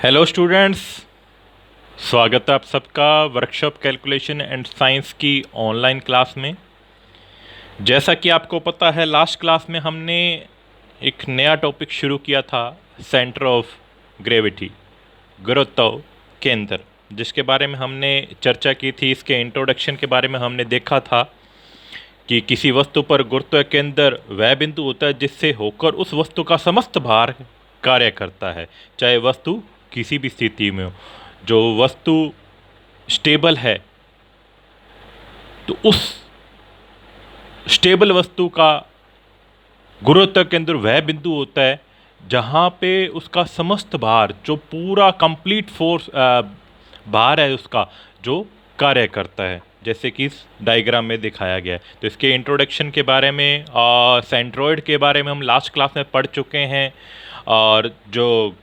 Hello students, स्वागत है आप सबका वर्कशॉप कैलकुलेशन एंड साइंस की ऑनलाइन क्लास में। जैसा कि आपको पता है, लास्ट क्लास में हमने एक नया टॉपिक शुरू किया था, सेंटर ऑफ ग्रेविटी, गुरुत्व केंद्र, जिसके बारे में हमने चर्चा की थी। इसके इंट्रोडक्शन के बारे में हमने देखा था कि किसी वस्तु पर गुरुत्व केंद्र वह बिंदु होता है जिससे होकर उस वस्तु का समस्त भार कार्य करता है, चाहे वस्तु किसी भी स्थिति में हो। जो वस्तु स्टेबल है तो उस स्टेबल वस्तु का गुरुत्व केंद्र वह बिंदु होता है जहाँ पे उसका समस्त भार, जो पूरा कंप्लीट फोर्स भार है उसका, जो कार्य करता है, जैसे कि इस डायग्राम में दिखाया गया है। तो इसके इंट्रोडक्शन के बारे में और सेंट्रोइड के बारे में हम लास्ट क्लास में पढ़ चुके हैं, और जो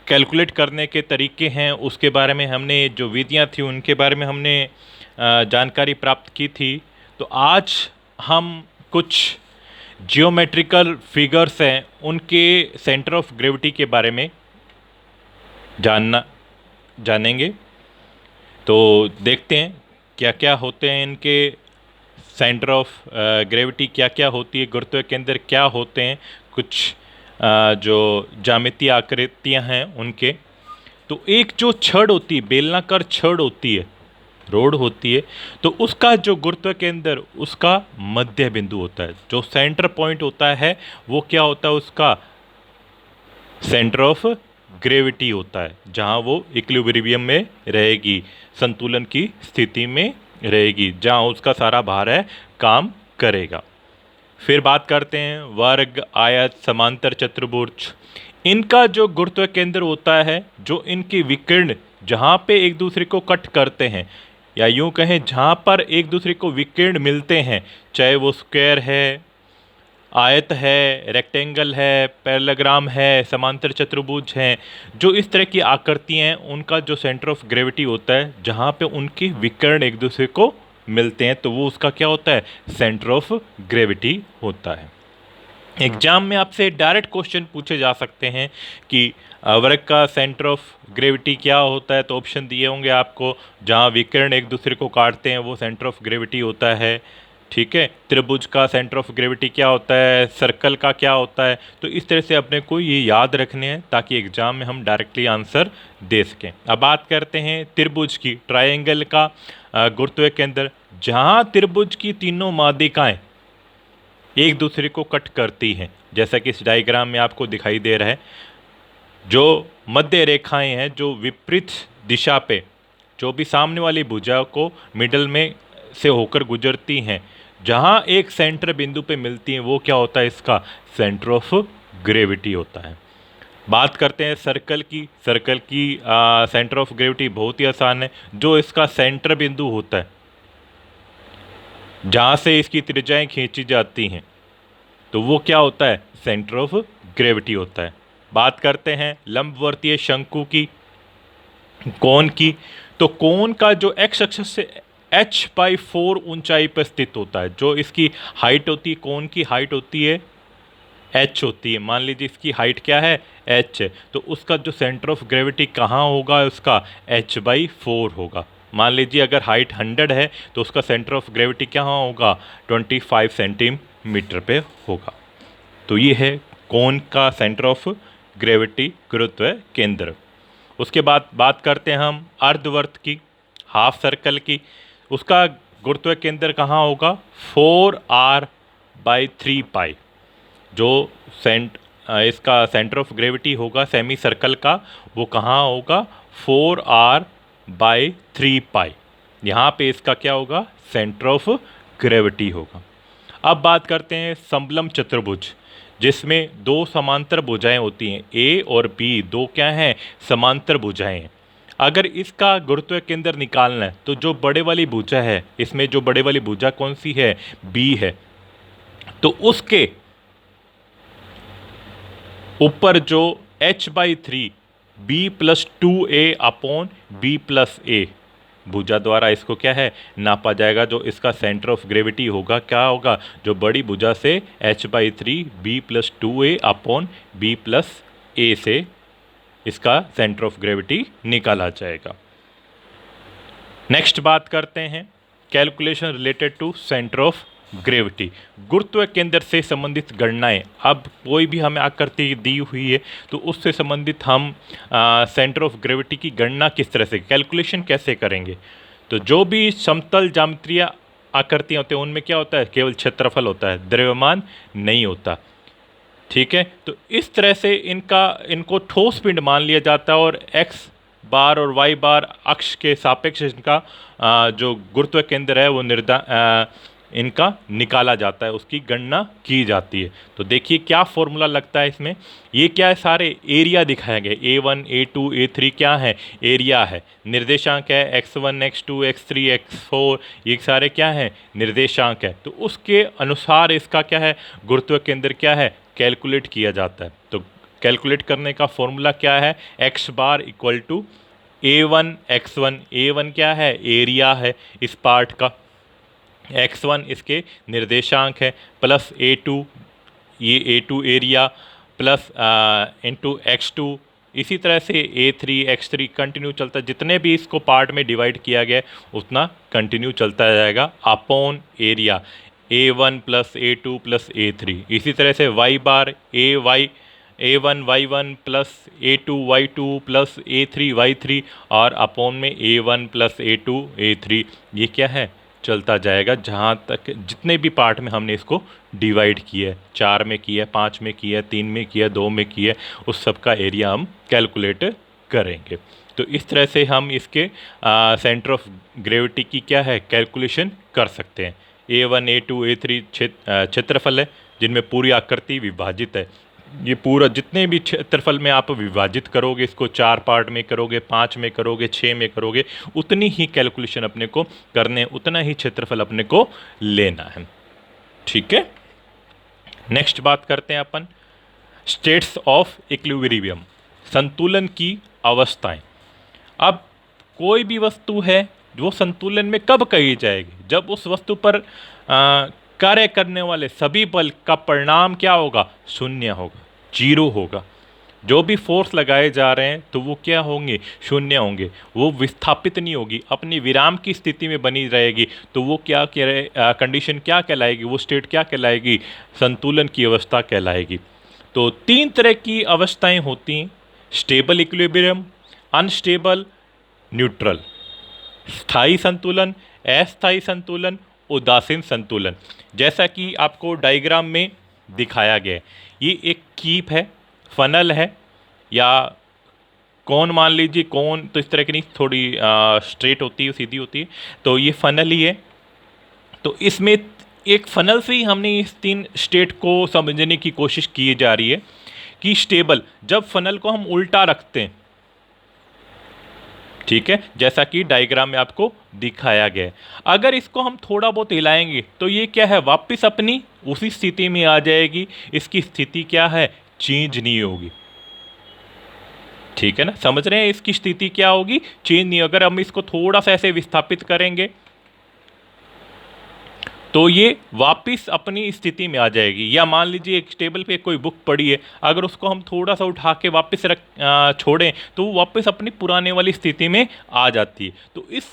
कैलकुलेट करने के तरीके हैं उसके बारे में हमने, जो विधियाँ थी उनके बारे में हमने जानकारी प्राप्त की थी। तो आज हम कुछ जियोमेट्रिकल फिगर्स हैं, उनके सेंटर ऑफ ग्रेविटी के बारे में जानेंगे। तो देखते हैं क्या क्या होते हैं इनके सेंटर ऑफ ग्रेविटी, क्या क्या होती है, गुरुत्व केंद्र क्या होते हैं, कुछ जो ज्यामितीय आकृतियां हैं उनके। तो एक जो छड़ होती है, बेलनाकार छड़ होती है, रोड होती है, तो उसका जो गुरुत्व केंद्र, उसका मध्य बिंदु होता है, जो सेंटर पॉइंट होता है, वो क्या होता है, उसका सेंटर ऑफ ग्रेविटी होता है, जहाँ वो इक्विलिब्रियम में रहेगी, संतुलन की स्थिति में रहेगी, जहाँ उसका सारा भार है काम करेगा। फिर बात करते हैं वर्ग, आयत, समांतर, चतुर्भुज। इनका जो गुरुत्व केंद्र होता है, जो इनके विकर्ण जहाँ पे एक दूसरे को कट करते हैं, या यूं कहें जहाँ पर एक दूसरे को विकर्ण मिलते हैं, चाहे वो स्क्वायर है, आयत है, रेक्टेंगल है, पैरेललोग्राम है, समांतर चतुर्भुज हैं, जो इस तरह की आकृतियाँ हैं, उनका जो सेंटर ऑफ ग्रेविटी होता है, जहाँ पे उनके विकर्ण एक दूसरे को मिलते हैं, तो वो उसका क्या होता है, सेंटर ऑफ ग्रेविटी होता है। एग्जाम में आपसे डायरेक्ट क्वेश्चन पूछे जा सकते हैं कि वर्ग का सेंटर ऑफ ग्रेविटी क्या होता है, तो ऑप्शन दिए होंगे आपको। जहाँ विकर्ण एक दूसरे को काटते हैं वो सेंटर ऑफ ग्रेविटी होता है, ठीक है। त्रिभुज का सेंटर ऑफ ग्रेविटी क्या होता है, सर्कल का क्या होता है। तो इस तरह से अपने को ये याद रखने हैं ताकि एग्जाम में हम डायरेक्टली आंसर दे सकें। अब बात करते हैं त्रिभुज की, ट्रायंगल का गुरुत्व केंद्र, जहाँ त्रिभुज की तीनों माध्यिकाएं एक दूसरे को कट करती हैं, जैसा कि इस डायग्राम में आपको दिखाई दे रहा है। जो मध्य रेखाएं हैं, जो विपरीत दिशा पे, जो भी सामने वाली भुजा को मिडल में से होकर गुजरती हैं, जहां एक सेंटर बिंदु पे मिलती हैं, वो क्या होता है, इसका सेंटर ऑफ ग्रेविटी होता है। बात करते हैं सर्कल की। सर्कल की सेंटर ऑफ ग्रेविटी बहुत ही आसान है। जो इसका सेंटर बिंदु होता है, जहाँ से इसकी त्रिज्याएं खींची जाती हैं, तो वो क्या होता है, सेंटर ऑफ ग्रेविटी होता है। बात करते हैं लंबवर्तीय शंकु की, कोण की। तो कोण का जो एक्स अक्ष से h/4 ऊंचाई पर स्थित होता है, जो इसकी हाइट होती है, कोण की हाइट होती है h होती है। मान लीजिए इसकी हाइट क्या है, h है, तो उसका जो सेंटर ऑफ ग्रेविटी कहाँ होगा, उसका h/4 होगा। मान लीजिए अगर हाइट 100 है तो उसका सेंटर ऑफ ग्रेविटी कहाँ होगा, 25 सेंटीमीटर पे होगा। तो ये है कोण का सेंटर ऑफ ग्रेविटी, गुरुत्व केंद्र। उसके बाद बात करते हैं हम अर्धवर्त की, हाफ सर्कल की। उसका गुरुत्व केंद्र कहाँ होगा, 4r/3π। जो इसका सेंटर ऑफ ग्रेविटी होगा सेमी सर्कल का, वो कहाँ होगा, 4r/3π। यहाँ पे इसका क्या होगा, सेंटर ऑफ ग्रेविटी होगा। अब बात करते हैं समलंब चतुर्भुज, जिसमें दो समांतर भुजाएं होती हैं, ए और बी, दो क्या हैं, समांतर भुजाएं हैं। अगर इसका गुरुत्व केंद्र निकालना है, तो जो बड़े वाली भुजा है, इसमें जो बड़े वाली भुजा कौन सी है, बी है, तो उसके ऊपर जो h/3 b+2a/b+a भुजा द्वारा इसको क्या है, नापा जाएगा। जो इसका सेंटर ऑफ ग्रेविटी होगा क्या होगा, जो बड़ी भुजा से h/3 b+2a/b+a से इसका सेंटर ऑफ ग्रेविटी निकाला जाएगा। नेक्स्ट बात करते हैं calculation related to centre of gravity, गुरुत्व केंद्र से संबंधित गणनाएं। अब कोई भी हमें आकृति दी हुई है तो उससे संबंधित हम सेंटर ऑफ ग्रेविटी की गणना किस तरह से, कैलकुलेशन कैसे करेंगे। तो जो भी समतल ज्यामितीय आकृतियाँ होते हैं उनमें क्या होता है, केवल क्षेत्रफल होता है, द्रव्यमान नहीं होता। ठीक है, तो इस तरह से इनको ठोस पिंड मान लिया जाता है और एक्स बार और वाई बार अक्ष के सापेक्ष इनका जो गुरुत्व केंद्र है वो इनका निकाला जाता है, उसकी गणना की जाती है। तो देखिए क्या फॉर्मूला लगता है इसमें, ये क्या है, सारे एरिया दिखाए गए, A1 A2 A3 क्या है, एरिया है, निर्देशांक है x1 x2 x3 x4, ये सारे क्या है, निर्देशांक है। तो उसके अनुसार इसका क्या है, गुरुत्व केंद्र क्या है, कैलकुलेट किया जाता है। तो कैलकुलेट करने का फॉर्मूला क्या है, x bar equal to A1 x1, A1 क्या है, एरिया है इस पार्ट का, x1 इसके निर्देशांक है, प्लस A2, ये A2 area, plus into x2, इसी तरह से A3 x3 कंटिन्यू चलता है, जितने भी इसको पार्ट में डिवाइड किया गया है उतना कंटिन्यू चलता जाएगा upon area, A1 plus A2 plus A3। इसी तरह से y बार A1 y1 plus A2 y2 plus A3 y3 और अपॉन में A1 प्लस A2 A3, ये क्या है, चलता जाएगा जहाँ तक जितने भी पार्ट में हमने इसको डिवाइड किया है, 4 में किया है, 5 में किया है, 3 में किया है, 2 में किया है, उस सब का एरिया हम कैलकुलेट करेंगे। तो इस तरह से हम इसके सेंटर ऑफ ग्रेविटी की क्या है, कैलकुलेशन कर सकते हैं। A1 A2 A3 क्षेत्रफल है जिनमें पूरी आकृति विभाजित है। ये पूरा जितने भी क्षेत्रफल में आप विभाजित करोगे, इसको 4 पार्ट में करोगे, 5 में करोगे, 6 में करोगे, उतनी ही कैलकुलेशन अपने को करने, उतना ही क्षेत्रफल अपने को लेना है। ठीक है, नेक्स्ट बात करते हैं अपन स्टेट्स ऑफ इक्विलिब्रियम, संतुलन की अवस्थाएं। अब कोई भी वस्तु है वो संतुलन में कब कही जाएगी, जब उस वस्तु पर कार्य करने वाले सभी बल का परिणाम क्या होगा, शून्य होगा, जीरो होगा। जो भी फोर्स लगाए जा रहे हैं तो वो क्या होंगे, शून्य होंगे, वो विस्थापित नहीं होगी, अपनी विराम की स्थिति में बनी रहेगी। तो वो क्या कंडीशन क्या कहलाएगी, वो स्टेट क्या कहलाएगी, संतुलन की अवस्था कहलाएगी। तो 3 तरह की अवस्थाएं होती हैं, स्टेबल इक्विलिब्रियम, अनस्टेबल, न्यूट्रल, स्थायी संतुलन, अस्थायी संतुलन, उदासीन संतुलन। जैसा कि आपको डायग्राम में दिखाया गया है, ये एक कीप है, फनल है, या कौन मान लीजिए, कौन तो इस तरह की नहीं, थोड़ी स्ट्रेट होती है, सीधी होती है, तो ये फनल ही है। तो इसमें एक फनल से ही हमने इस 3 स्टेट को समझने की कोशिश की जा रही है कि स्टेबल, जब फनल को हम उल्टा रखते हैं, ठीक है, जैसा कि डायग्राम में आपको दिखाया गया है, अगर इसको हम थोड़ा बहुत हिलाएंगे तो ये क्या है, वापस अपनी उसी स्थिति में आ जाएगी, इसकी स्थिति क्या है, चेंज नहीं होगी। ठीक है ना, समझ रहे हैं, इसकी स्थिति क्या होगी, चेंज नहीं। अगर हम इसको थोड़ा सा ऐसे विस्थापित करेंगे तो ये वापस अपनी स्थिति में आ जाएगी। या मान लीजिए एक टेबल पे कोई बुक पड़ी है, अगर उसको हम थोड़ा सा उठा के वापस छोड़ें तो वो वापस अपनी पुराने वाली स्थिति में आ जाती है। तो इस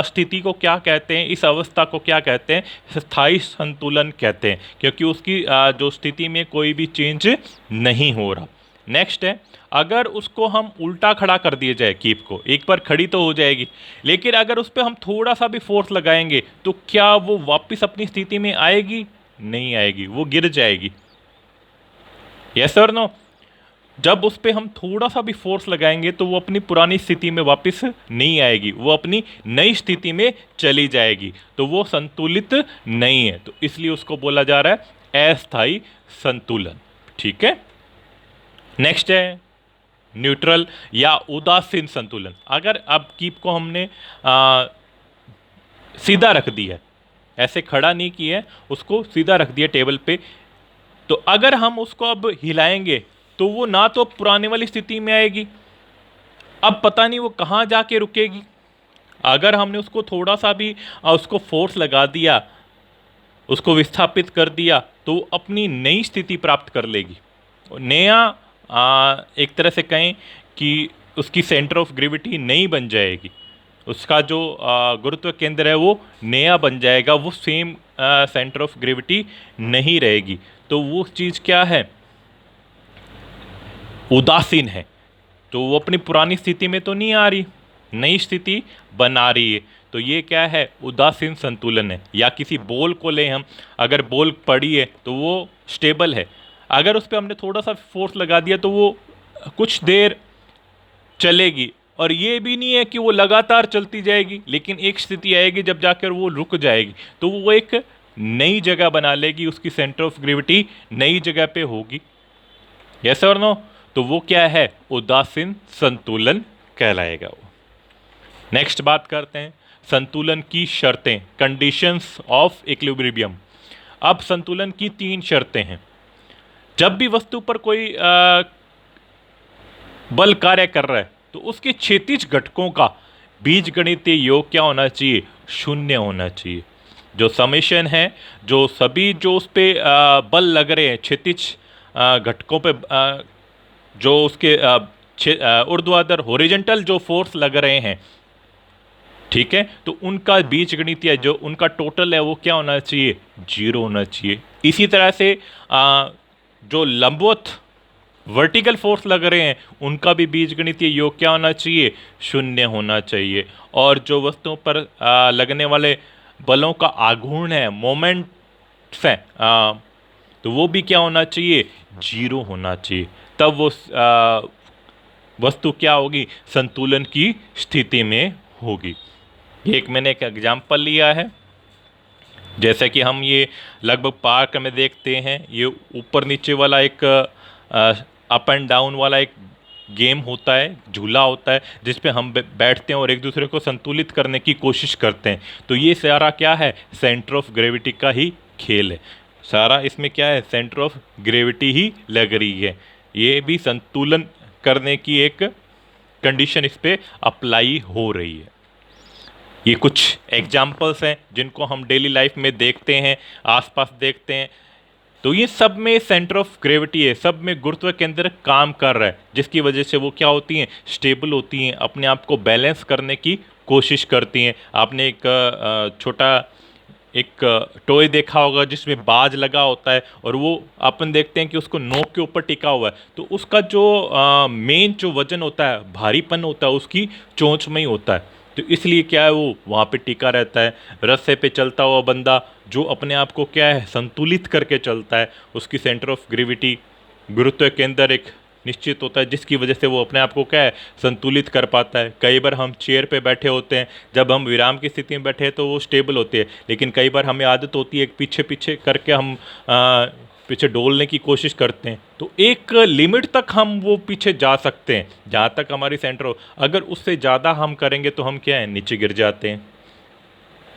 स्थिति को क्या कहते हैं, इस अवस्था को क्या कहते हैं, स्थायी संतुलन कहते हैं, क्योंकि उसकी जो स्थिति में कोई भी चेंज नहीं हो रहा। नेक्स्ट है, अगर उसको हम उल्टा खड़ा कर दिया जाए, कीप को, एक बार खड़ी तो हो जाएगी, लेकिन अगर उस पर हम थोड़ा सा भी फोर्स लगाएंगे तो क्या वो वापस अपनी स्थिति में आएगी, नहीं आएगी, वो गिर जाएगी। यस और नो, जब उस पर हम थोड़ा सा भी फोर्स लगाएंगे तो वो अपनी पुरानी स्थिति में वापस नहीं आएगी, वो अपनी नई स्थिति में चली जाएगी, तो वो संतुलित नहीं है। तो इसलिए उसको बोला जा रहा है अस्थायी संतुलन। ठीक है, नेक्स्ट है न्यूट्रल या उदासीन संतुलन। अगर अब कीप को हमने सीधा रख दिया है, ऐसे खड़ा नहीं किया है, उसको सीधा रख दिया टेबल पे, तो अगर हम उसको अब हिलाएंगे तो वो ना तो पुराने वाली स्थिति में आएगी, अब पता नहीं वो कहाँ जाके रुकेगी। अगर हमने उसको थोड़ा सा भी उसको फोर्स लगा दिया, उसको विस्थापित कर दिया, तो अपनी नई स्थिति प्राप्त कर लेगी, नया एक तरह से कहें कि उसकी सेंटर ऑफ ग्रेविटी नई बन जाएगी, उसका जो गुरुत्व केंद्र है वो नया बन जाएगा, वो सेम सेंटर ऑफ ग्रेविटी नहीं रहेगी। तो वो चीज़ क्या है, उदासीन है। तो वो अपनी पुरानी स्थिति में तो नहीं आ रही, नई स्थिति बना रही है। तो ये क्या है, उदासीन संतुलन है। या किसी बॉल को ले हम, अगर बॉल पड़ी है तो वो स्टेबल है, अगर उस पर हमने थोड़ा सा फोर्स लगा दिया तो वो कुछ देर चलेगी, और ये भी नहीं है कि वो लगातार चलती जाएगी, लेकिन एक स्थिति आएगी जब जाकर वो रुक जाएगी, तो वो एक नई जगह बना लेगी, उसकी सेंटर ऑफ ग्रेविटी नई जगह पे होगी। यस और नो? तो वो क्या है, उदासीन संतुलन कहलाएगा वो। नेक्स्ट बात करते हैं संतुलन की शर्तें, कंडीशंस ऑफ इक्विलिब्रियम। अब संतुलन की 3 शर्तें हैं। जब भी वस्तु पर कोई बल कार्य कर रहा है तो उसके क्षैतिज घटकों का बीजगणितीय योग क्या होना चाहिए, 0 होना चाहिए। जो समेशन है, जो सभी जो उस पे बल लग रहे हैं क्षैतिज घटकों पे, जो उसके ऊर्ध्वाधर हॉरिजॉन्टल जो फोर्स लग रहे हैं, ठीक है, तो उनका बीजगणितीय जो उनका टोटल है वो क्या होना चाहिए, 0 होना चाहिए। इसी तरह से जो लंबवत वर्टिकल फोर्स लग रहे हैं उनका भी बीजगणितीय योग क्या होना चाहिए, 0 होना चाहिए। और जो वस्तुओं पर लगने वाले बलों का आघूर्ण है, मोमेंट्स है, तो वो भी क्या होना चाहिए, 0 होना चाहिए। तब वो वस्तु क्या होगी, संतुलन की स्थिति में होगी। एक मैंने एक एग्जाम्पल लिया है, जैसे कि हम ये लगभग पार्क में देखते हैं, ये ऊपर नीचे वाला एक अप एंड डाउन वाला एक गेम होता है, झूला होता है, जिस पे हम बैठते हैं और एक दूसरे को संतुलित करने की कोशिश करते हैं। तो ये सारा क्या है, सेंटर ऑफ ग्रेविटी का ही खेल है। सारा इसमें क्या है, सेंटर ऑफ ग्रेविटी ही लग रही है। ये भी संतुलन करने की एक कंडीशन इस पे अप्लाई हो रही है। ये कुछ एग्जाम्पल्स हैं जिनको हम डेली लाइफ में देखते हैं, आसपास देखते हैं। तो ये सब में सेंटर ऑफ ग्रेविटी है, सब में गुरुत्व केंद्र काम कर रहा है, जिसकी वजह से वो क्या होती हैं, स्टेबल होती हैं, अपने आप को बैलेंस करने की कोशिश करती हैं। आपने एक छोटा एक टॉय देखा होगा जिसमें बाज लगा होता है, और वो अपन देखते हैं कि उसको नोक के ऊपर टिका हुआ है, तो उसका जो मेन जो वजन होता है, भारीपन होता है, उसकी चोंच में ही होता है। तो इसलिए क्या है, वो वहाँ पे टिका रहता है। रस्से पे चलता हुआ बंदा जो अपने आप को क्या है, संतुलित करके चलता है, उसकी सेंटर ऑफ ग्रेविटी, गुरुत्व केंद्र एक निश्चित होता है, जिसकी वजह से वो अपने आप को क्या है, संतुलित कर पाता है। कई बार हम चेयर पे बैठे होते हैं, जब हम विराम की स्थिति में बैठे हैं तो वो स्टेबल होती है, लेकिन कई बार हमें आदत होती है पीछे पीछे करके हम पीछे डोलने की कोशिश करते हैं। तो एक लिमिट तक हम वो पीछे जा सकते हैं, जहाँ तक हमारी सेंटर हो। अगर उससे ज़्यादा हम करेंगे तो हम क्या है, नीचे गिर जाते हैं।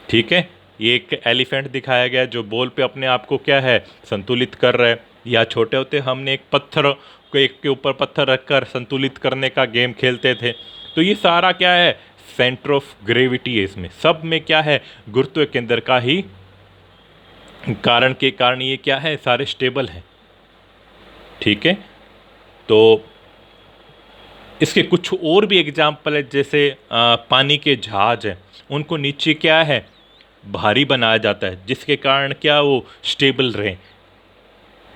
ठीक है, ये एक एलिफेंट दिखाया गया जो बॉल पे अपने आप को क्या है, संतुलित कर रहा है। या छोटे होते हमने एक पत्थर को, एक के ऊपर पत्थर रखकर संतुलित करने का गेम खेलते थे। तो ये सारा क्या है, सेंटर ऑफ ग्रेविटी है। इसमें सब में क्या है, गुरुत्व केंद्र का ही कारण के कारण ये क्या है, सारे स्टेबल हैं। ठीक है, तो इसके कुछ और भी एग्जाम्पल है, जैसे पानी के जहाज हैं, उनको नीचे क्या है, भारी बनाया जाता है, जिसके कारण क्या वो स्टेबल रहें।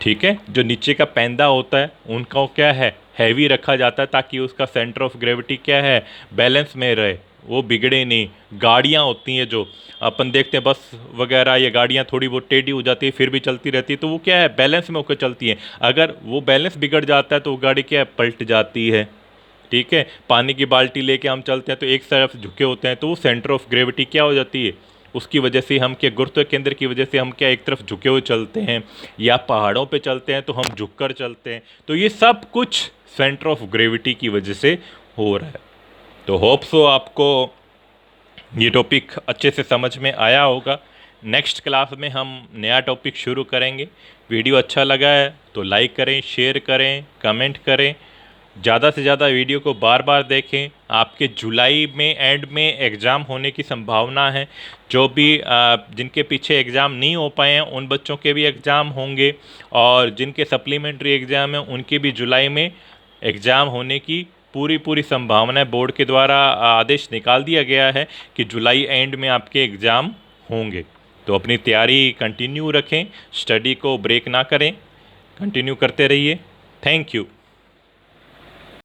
ठीक है, जो नीचे का पैंदा होता है उनका क्या है, हैवी रखा जाता है, ताकि उसका सेंटर ऑफ ग्रेविटी क्या है, बैलेंस में रहे, वो बिगड़े नहीं। गाड़ियाँ होती हैं जो अपन देखते हैं, बस वगैरह, ये गाड़ियाँ थोड़ी बहुत टेढ़ी हो जाती है फिर भी चलती रहती है, तो वो क्या है, बैलेंस में होकर चलती हैं। अगर वो बैलेंस बिगड़ जाता है तो वो गाड़ी क्या है, पलट जाती है। ठीक है, पानी की बाल्टी लेके हम चलते हैं तो एक तरफ झुके होते हैं, तो वो सेंटर ऑफ ग्रेविटी क्या हो जाती है, उसकी वजह से हम क्या, गुरुत्व केंद्र की वजह से हम क्या एक तरफ झुके हुए चलते हैं। या पहाड़ों पे चलते हैं तो हम झुककर चलते हैं। तो ये सब कुछ सेंटर ऑफ ग्रेविटी की वजह से हो रहा है। तो होप सो आपको ये टॉपिक अच्छे से समझ में आया होगा। नेक्स्ट क्लास में हम नया टॉपिक शुरू करेंगे। वीडियो अच्छा लगा है तो लाइक करें, शेयर करें, कमेंट करें, ज़्यादा से ज़्यादा वीडियो को बार बार देखें। आपके जुलाई में एंड में एग्ज़ाम होने की संभावना है। जो भी जिनके पीछे एग्ज़ाम नहीं हो पाए हैं उन बच्चों के भी एग्ज़ाम होंगे, और जिनके सप्लीमेंट्री एग्ज़ाम हैं उनके भी जुलाई में एग्ज़ाम होने की पूरी संभावना है। बोर्ड के द्वारा आदेश निकाल दिया गया है कि जुलाई एंड में आपके एग्ज़ाम होंगे। तो अपनी तैयारी कंटिन्यू रखें, स्टडी को ब्रेक ना करें, कंटिन्यू करते रहिए। Thank you.